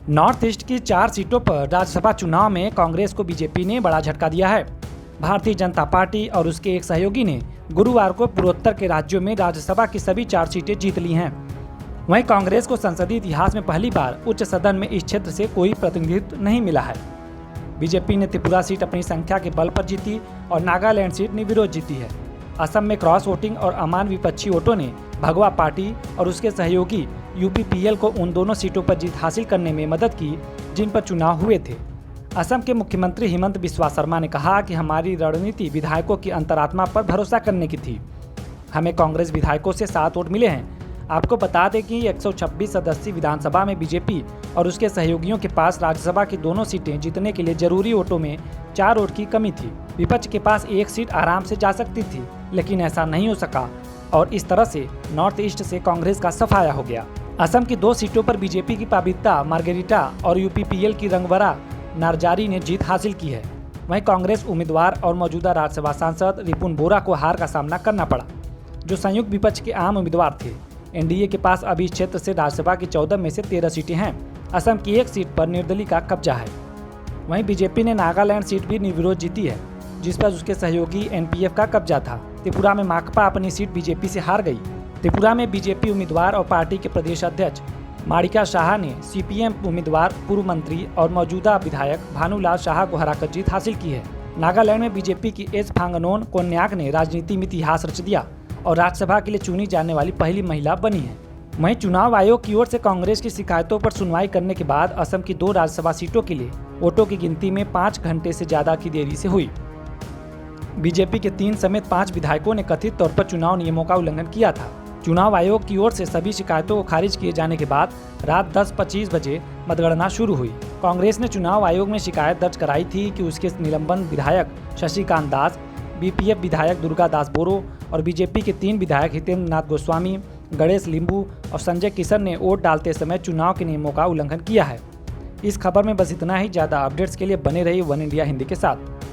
North east की 4 सीटों पर राज्यसभा चुनाव में कांग्रेस को बीजेपी ने बड़ा झटका दिया है। भारतीय जनता पार्टी और उसके एक सहयोगी ने गुरुवार को पूर्वोत्तर के राज्यों में राज्यसभा की सभी 4 सीटें जीत ली हैं। वहीं कांग्रेस को संसदीय इतिहास में पहली बार उच्च सदन में इस क्षेत्र से कोई प्रतिनिधित्व नहीं मिला है। बीजेपी ने त्रिपुरा सीट अपनी संख्या के बल पर जीती और नागालैंड सीट निर्विरोध जीती है। असम में क्रॉस वोटिंग और अमान विपक्षी वोटों ने भगवा पार्टी और उसके सहयोगी यूपीपीएल को उन दोनों सीटों पर जीत हासिल करने में मदद की जिन पर चुनाव हुए थे। असम के मुख्यमंत्री हिमंत बिस्वा शर्मा ने कहा कि हमारी रणनीति विधायकों की अंतरात्मा पर भरोसा करने की थी। हमें कांग्रेस विधायकों से 7 वोट मिले हैं। आपको बता दें कि 126 सदस्यीय विधानसभा में बीजेपी और उसके सहयोगियों के पास राज्यसभा की दोनों सीटें जीतने के लिए जरूरी वोटों में 4 वोट की कमी थी। विपक्ष के पास 1 सीट आराम से जा सकती थी, लेकिन ऐसा नहीं हो सका और इस तरह से नॉर्थ ईस्ट से कांग्रेस का सफाया हो गया। असम की 2 सीटों पर बीजेपी की पाबिता मार्गेरिटा और यूपीपीएल की रंगवरा नारजारी ने जीत हासिल की है। वहीं कांग्रेस उम्मीदवार और मौजूदा राज्यसभा सांसद रिपुन बोरा को हार का सामना करना पड़ा, जो संयुक्त विपक्ष के आम उम्मीदवार थे। एनडीए के पास अभी इस क्षेत्र से राज्यसभा की 14 में से 13 सीटें हैं। असम की 1 सीट पर निर्दलीय का कब्जा है। वहीं बीजेपी ने नागालैंड सीट भी निर्विरोध जीती है, जिस पर उसके सहयोगी एनपीएफ का कब्जा था। त्रिपुरा में माकपा अपनी सीट बीजेपी से हार गई। त्रिपुरा में बीजेपी उम्मीदवार और पार्टी के प्रदेश अध्यक्ष माणिका शाह ने सीपीएम उम्मीदवार पूर्व मंत्री और मौजूदा विधायक भानुलाल शाह को हराकर जीत हासिल की है। नागालैंड में बीजेपी की एस फांगनोन कोन्याक ने राजनीति में इतिहास रच दिया और राज्यसभा के लिए चुनी जाने वाली पहली महिला बनी है। वहीं चुनाव आयोग की ओर से कांग्रेस की शिकायतों पर सुनवाई करने के बाद असम की 2 राज्यसभा सीटों के लिए वोटों की गिनती में 5 घंटे से ज्यादा की देरी से हुई। बीजेपी के 3 समेत 5 विधायकों ने कथित तौर पर चुनाव नियमों का उल्लंघन किया था। चुनाव आयोग की ओर से सभी शिकायतों को खारिज किए जाने के बाद रात 10:25 बजे मतगणना शुरू हुई। कांग्रेस ने चुनाव आयोग में शिकायत दर्ज कराई थी कि उसके निलंबन विधायक शशिकांत दास, बीपीएफ विधायक दुर्गा दास बोरो और बीजेपी के 3 विधायक हितेंद्र नाथ गोस्वामी, गणेश लिंबू और संजय किशन ने वोट डालते समय चुनाव के नियमों का उल्लंघन किया है। इस खबर में बस इतना ही। ज़्यादा अपडेट्स के लिए बने रहिए वन इंडिया हिंदी के साथ।